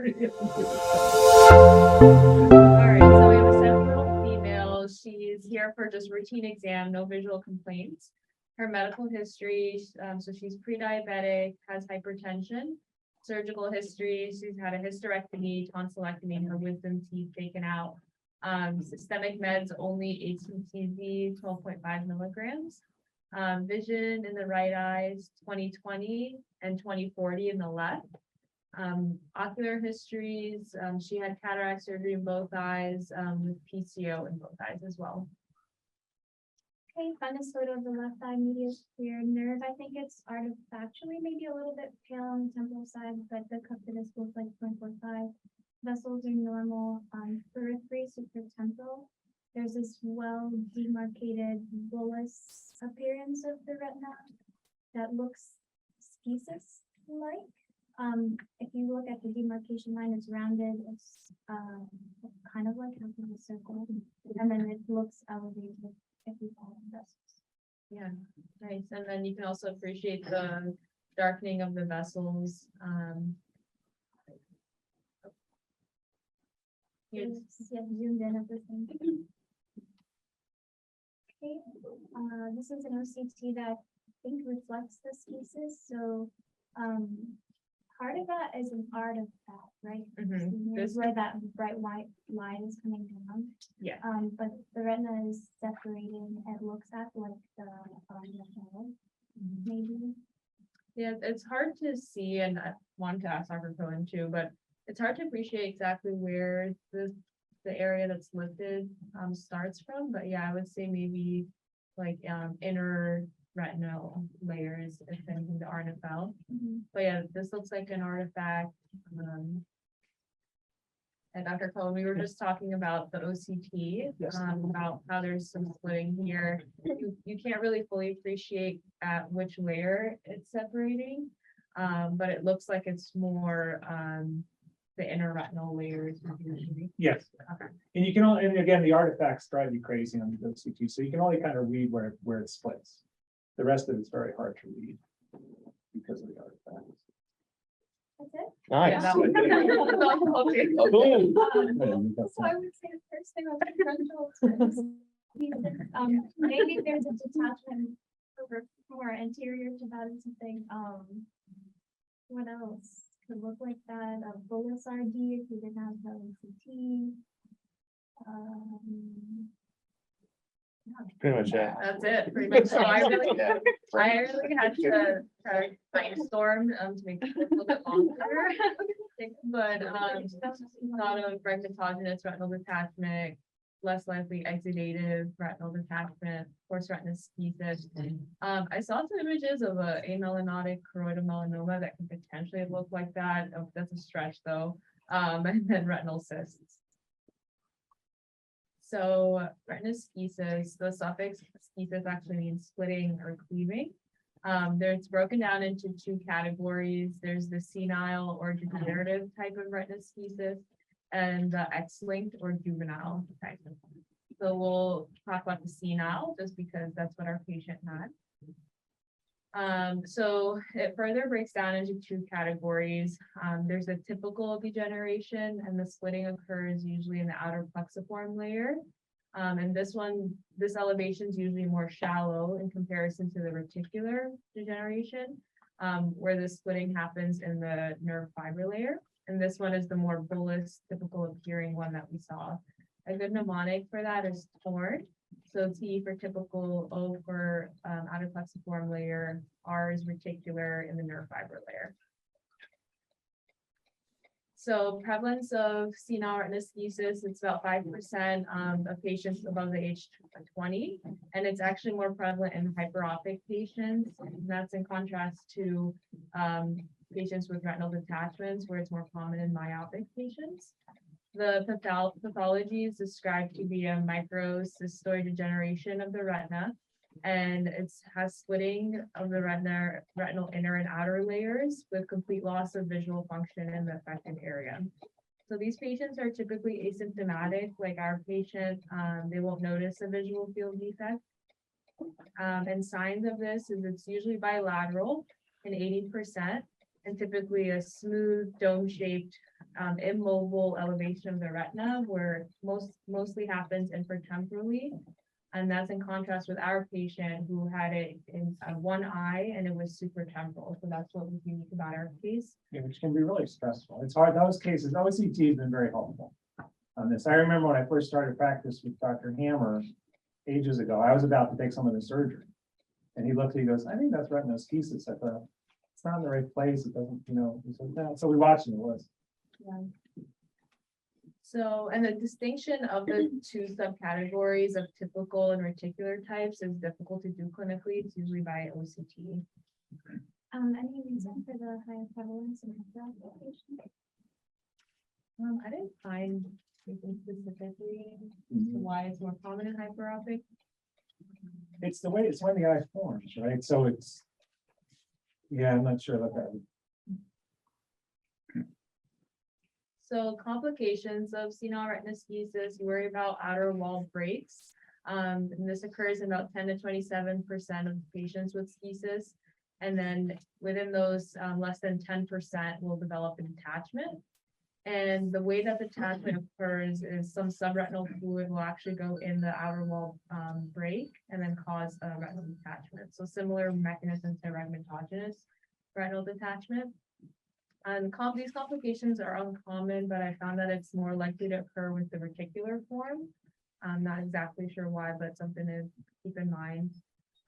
right, so we have a 7-year-old female. She's here for just routine exam, no visual complaints. Her medical history, so she's pre-diabetic, has hypertension, surgical history. She's had a hysterectomy, tonsillectomy, and her wisdom teeth taken out. Systemic meds only ACTZ 12.5 milligrams. Vision in the right eyes 20/20 and 20/40 in the left. Ocular histories, she had cataract surgery in both eyes, with PCO in both eyes as well. Okay, fundus photo of the left eye, medial clear nerve. I think it's artifactually maybe a little bit pale on the temporal side, but the cuspidus looks like 0.45. Vessels are normal. Periphery, supratemporal. There's this well demarcated bullous appearance of the retina that looks schisis like. If you look at the demarcation line, it's rounded. It's kind of like having a circle, and then it looks elevated if you follow the vessels. Yeah, nice. And then you can also appreciate the darkening of the vessels. Yes, zoomed in at the same time. Okay, this is an OCT that I think reflects the schisis. So, part of that is an artifact, right? Mhm. This is where that bright white line is coming down. Yeah. But the retina is separating. It looks at like the head, maybe. Yeah, it's hard to see, and I wanted to ask Dr. Cohen too, but it's hard to appreciate exactly where the area that's lifted starts from. But yeah, I would say maybe like inner retinal layers, if anything, the RNFL. But yeah, this looks like an artifact. And Dr. Cohen, we were just talking about the OCT, Yes. about how there's some splitting here. You can't really fully appreciate at which layer it's separating, but it looks like it's more the inner retinal layers. Yes. Okay. And you can only, and again, the artifacts drive you crazy on the OCT, so you can only kind of read where it splits. The rest of it's very hard to read because of the artifacts. That's it. Yeah, that was okay. So I would say the first thing on the differential is maybe there's a detachment more anterior to that or something. What else could look like that? A bullous RD if you didn't have the OCT. Pretty much it. That's it, pretty much. So I really, Yeah. I really had to try to brainstorm to make it a little bit longer. But not a fragmentogenous retinal detachment, less likely exudative retinal detachment, of course, retinoschisis. I saw some images of a amelanotic choroidal melanoma that could potentially look like that. Oh, that's a stretch though. And then retinal cysts. So retinoschisis, the suffix schisis actually means splitting or cleaving. There's broken down into two categories. There's the senile or degenerative type of retinoschisis and the X-linked or juvenile type. So we'll talk about the senile just because that's what our patient had. So it further breaks down into two categories. There's a typical degeneration, and the splitting occurs usually in the outer plexiform layer. And this elevation is usually more shallow in comparison to the reticular degeneration, where the splitting happens in the nerve fiber layer. And this one is the more bullous, typical appearing one that we saw. A good mnemonic for that is torn. So T for typical, O for outer plexiform layer, R is reticular in the nerve fiber layer. So prevalence of senile retinoschisis, it's about 5% of patients above the age 20, and it's actually more prevalent in hyperopic patients. And that's in contrast to patients with retinal detachments, where it's more common in myopic patients. The pathology is described to be a microcystoid degeneration of the retina, and it has splitting of the retinal inner and outer layers with complete loss of visual function in the affected area. So these patients are typically asymptomatic, like our patient. They won't notice a visual field defect. And signs of this is it's usually bilateral in 80%, and typically a smooth dome-shaped immobile elevation of the retina, where mostly happens intertemporally. And that's in contrast with our patient who had it in one eye and it was supratemporal. So that's what was unique about our case. Yeah, which can be really stressful. It's hard, those cases, OCT has been very helpful on this. I remember when I first started practice with Dr. Hammer ages ago, I was about to take some of the surgery. And he looked, he goes, I think that's retinoschisis. I thought, it's not in the right place. It doesn't, he said, no. So we watched it, it was. Yeah. So, and the distinction of the two subcategories of typical and reticular types is difficult to do clinically. It's usually by OCT. Any reason for the higher prevalence in hyperopic patients? I didn't find anything specifically as to why it's more common in hyperopic. It's the way, it's when the eye forms, right? So it's, yeah, I'm not sure about that. So complications of senile retinoschisis, you worry about outer wall breaks. And this occurs in about 10 to 27% of patients with schisis. And then within those, less than 10% will develop a detachment. And the way that the detachment occurs is some subretinal fluid will actually go in the outer wall break and then cause a retinal detachment. So similar mechanism to rhegmatogenous retinal detachment. And these complications are uncommon, but I found that it's more likely to occur with the reticular form. I'm not exactly sure why, but something to keep in mind.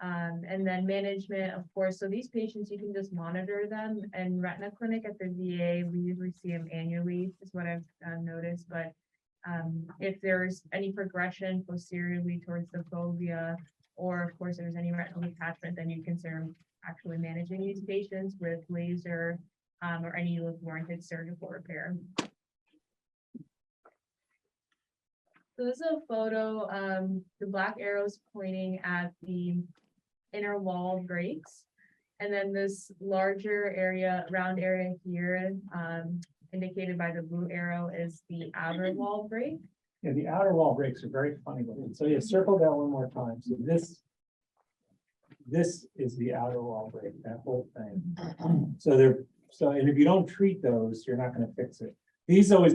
And then management, of course, so these patients, you can just monitor them, and retina clinic at the VA, we usually see them annually, is what I've noticed. But if there's any progression posteriorly towards the fovea, or of course there's any retinal detachment, then you consider actually managing these patients with laser or any warranted surgical repair. So this is a photo, the black arrows pointing at the inner wall breaks. And then this larger area, round area here, indicated by the blue arrow, is the outer wall break. Yeah, the outer wall breaks are very funny looking. So yeah, circle that one more time. So this is the outer wall break, that whole thing. So and if you don't treat those, you're not going to fix it. This always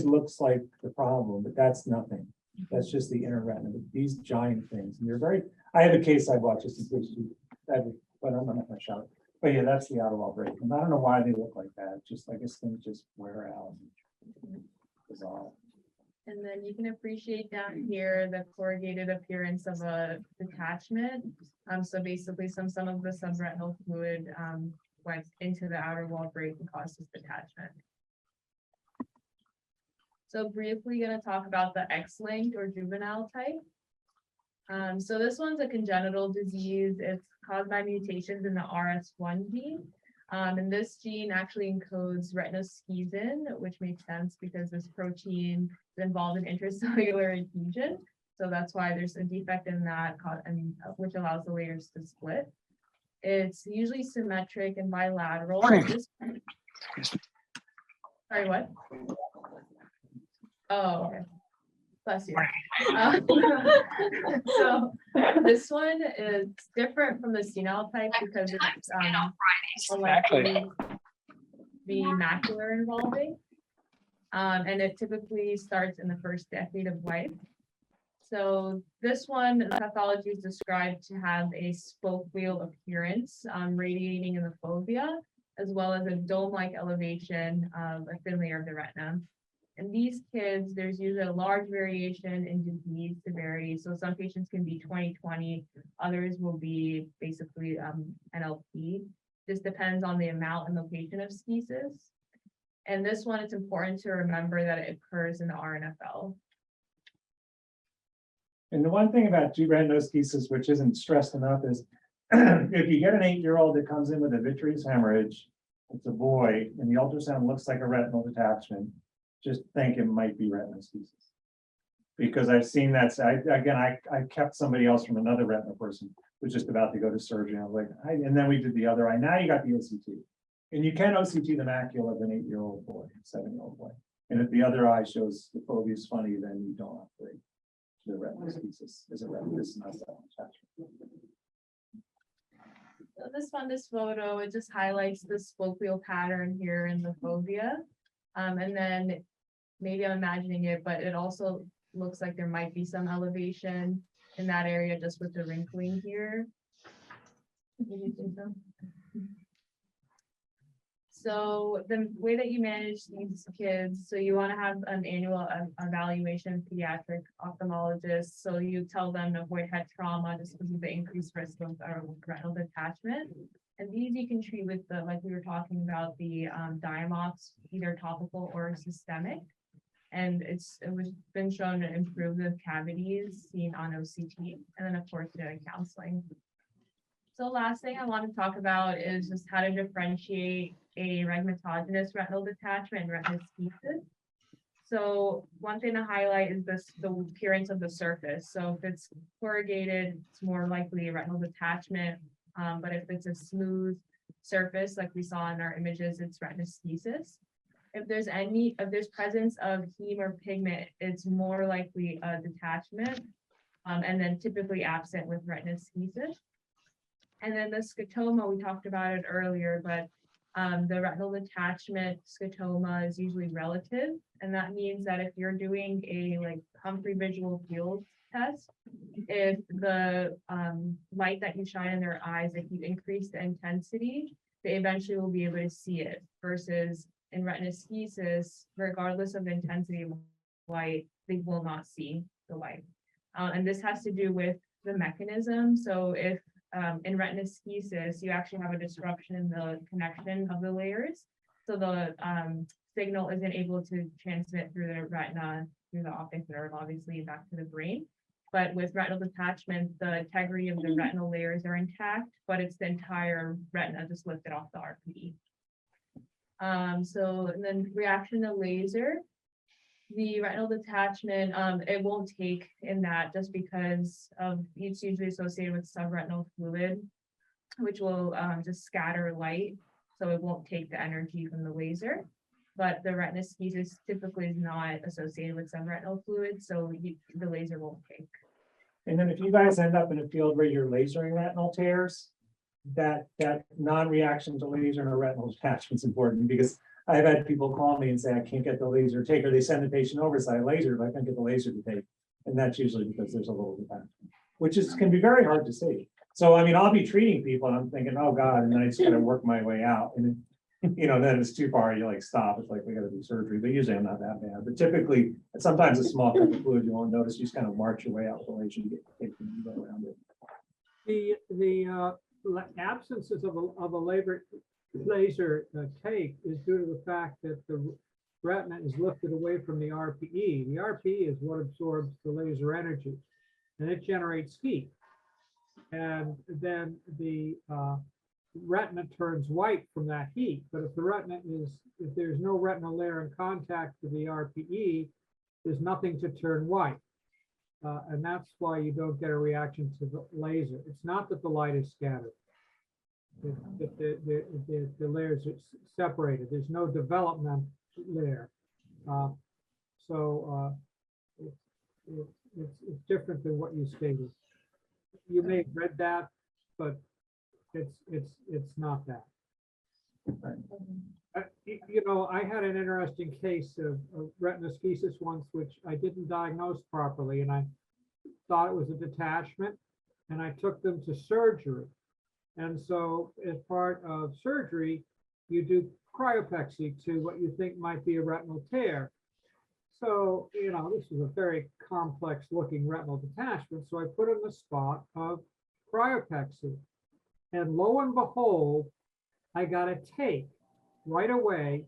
looks like the problem, but that's nothing. That's just the inner retina. These giant things, and they're very. I have a case I watched just in case you, but I'm not going to show it. But yeah, that's the outer wall break. And I don't know why they look like that. Just I guess things just wear out. Dissolve. And then you can appreciate down here the corrugated appearance of a detachment. So basically, some of the subretinal fluid went into the outer wall break and causes detachment. So briefly going to talk about the X-linked or juvenile type. So this one's a congenital disease. It's caused by mutations in the RS1 gene. And this gene actually encodes retinoschisin, which makes sense because this protein is involved in intracellular adhesion. So that's why there's a defect in that, which allows the layers to split. It's usually symmetric and bilateral. Sorry, what? Oh, okay. Bless you. So this one is different from the senile type because it's likely be macular involving. And it typically starts in the first decade of life. So this one, the pathology is described to have a spoke wheel appearance radiating in the fovea, as well as a dome-like elevation of a thin layer of the retina. In these kids, there's usually a large variation in disease severity. So some patients can be 20/20, others will be basically NLP. This depends on the amount and location of schisis. And this one, it's important to remember that it occurs in the RNFL. And the one thing about retinoschisis, which isn't stressed enough, is if you get an 8-year-old that comes in with a vitreous hemorrhage, it's a boy, and the ultrasound looks like a retinal detachment, just think it might be retinoschisis. Because I've seen that. I kept somebody else from another retina person who was just about to go to surgery. I was like, and then we did the other eye. Now you got the OCT. And you can OCT the macula of an 8-year-old boy, 7-year-old boy. And if the other eye shows the fovea is funny, then you don't operate. The retinoschisis is a retina, this is not that attachment. So this photo, it just highlights the spopial pattern here in the fovea. And then maybe I'm imagining it, but it also looks like there might be some elevation in that area just with the wrinkling here. Would you think so? So the way that you manage these kids, so you want to have an annual evaluation pediatric ophthalmologist. So you tell them to avoid head trauma just because of the increased risk of retinal detachment. And these you can treat with the, like we were talking about, the Diamox, either topical or systemic. And it was been shown to improve the cavities seen on OCT, and then of course doing counseling. So last thing I want to talk about is just how to differentiate a rhegmatogenous retinal detachment and retinoschisis. So one thing to highlight is the appearance of the surface. So if it's corrugated, it's more likely a retinal detachment. But if it's a smooth surface, like we saw in our images, it's retinoschisis. If there's presence of heme or pigment, it's more likely a detachment, and then typically absent with retinoschisis. And then the scotoma, we talked about it earlier, but the retinal detachment scotoma is usually relative. And that means that if you're doing a Humphrey visual field test, if the light that you shine in their eyes, if you increase the intensity, they eventually will be able to see it, versus in retinoschisis, regardless of the intensity of light, they will not see the light. And this has to do with the mechanism. So if in retinoschisis, you actually have a disruption in the connection of the layers. So the signal isn't able to transmit through the retina, through the optic nerve, obviously back to the brain. But with retinal detachment, the integrity of the retinal layers are intact, but it's the entire retina just lifted off the RPE. So and then reaction to laser. The retinal detachment, it won't take in that just because it's usually associated with subretinal fluid, which will just scatter light. So it won't take the energy from the laser. But the retinoschisis typically is not associated with subretinal fluid, so the laser won't take. And then if you guys end up in a field where you're lasering retinal tears, that non-reaction to laser and retinal detachment is important, because I've had people call me and say, I can't get the laser take, or they send the patient over, so I laser, but I can't get the laser to take. And that's usually because there's a little detachment, which can be very hard to see. So, I mean, I'll be treating people and I'm thinking, oh God, and then I just gotta work my way out. And then it's too far, you stop. It's like, we gotta do surgery, but usually I'm not that bad. But typically, sometimes a small cup of fluid, you won't notice, you just kind of march your way out with the laser, you get taken and go around it. The absences of a laser take is due to the fact that the retina is lifted away from the RPE. The RPE is what absorbs the laser energy, and it generates heat. And then the retina turns white from that heat. But if there's no retinal layer in contact with the RPE, there's nothing to turn white. And that's why you don't get a reaction to the laser. It's not that the light is scattered. The layers are separated. There's no development there. It's different than what you stated. You may have read that, but it's not that. I had an interesting case of retinoschisis once, which I didn't diagnose properly, and I thought it was a detachment, and I took them to surgery. And so as part of surgery, you do cryopexy to what you think might be a retinal tear. So, this was a very complex looking retinal detachment. So I put in the spot of cryopexy, and lo and behold, I got a take right away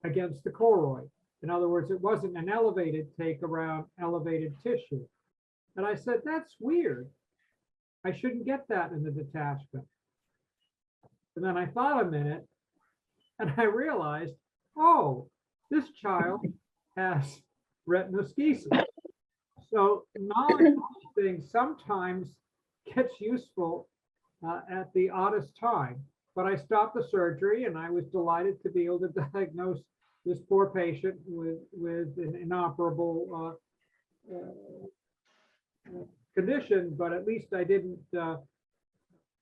against the choroid. In other words, it wasn't an elevated take around elevated tissue. And I said, that's weird. I shouldn't get that in the detachment. And then I thought a minute and I realized, oh, this child has retinoschisis. So knowledge of things sometimes gets useful at the oddest time. But I stopped the surgery and I was delighted to be able to diagnose this poor patient with an inoperable condition, but at least I didn't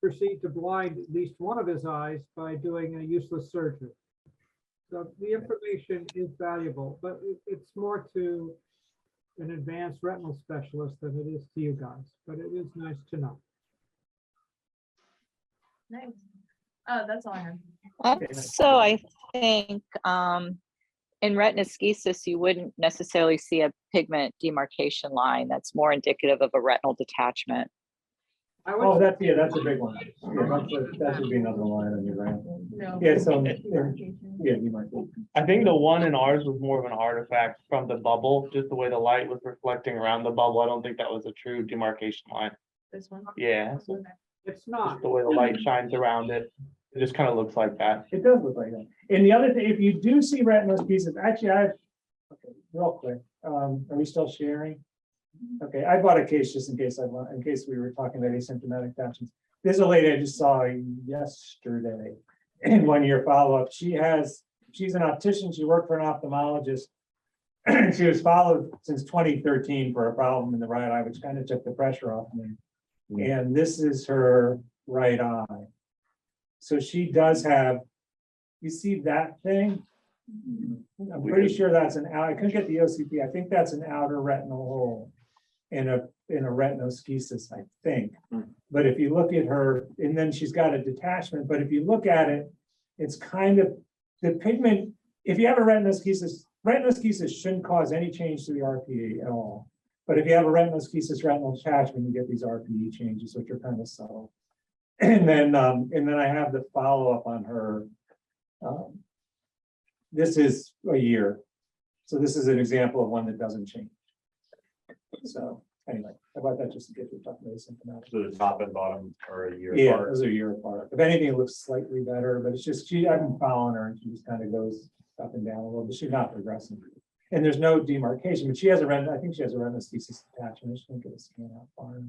proceed to blind at least one of his eyes by doing a useless surgery. So the information is valuable, but it's more to an advanced retinal specialist than it is to you guys, but it is nice to know. Nice. Oh, that's all I have. Also, I think in retinoschisis, you wouldn't necessarily see a pigment demarcation line. That's more indicative of a retinal detachment. I Oh, would, that's a big one. Yeah, that should be another line on your grant. No. Yeah, so, demarcation. yeah, you might. I think the one in ours was more of an artifact from the bubble, just the way the light was reflecting around the bubble. I don't think that was a true demarcation line. This one. Yeah, it's not. just the way the light shines around it. It just kind of looks like that. It does look like that. And the other thing, if you do see retinoschisis, actually, okay, real quick, are we still sharing? Okay, I bought a case just in case in case we were talking about asymptomatic attachments. This is a lady I just saw yesterday in 1 year follow-up. She's an optician. She worked for an ophthalmologist. She was followed since 2013 for a problem in the right eye, which kind of took the pressure off me. And this is her right eye. So she does have, you see that thing? I'm pretty sure that's I couldn't get the OCT. I think that's an outer retinal hole in a retinoschisis, I think. But if you look at her, and then she's got a detachment, but if you look at it, it's kind of the pigment. If you have a retinoschisis shouldn't cause any change to the RPE at all. But if you have a retinoschisis retinal detachment, you get these RPE changes, which are kind of subtle. And then I have the follow-up on her. This is a year. So this is an example of one that doesn't change. So anyway, I thought that just to get you talking about asymptomatic. So the top and bottom are a year Yeah, apart. those are a year apart. If anything, it looks slightly better, but it's just, I've been following her and she just kind of goes up and down a little, but she's not progressing. And there's no demarcation, but she has I think she has a retinoschisis attachment. I just didn't get a scan out far.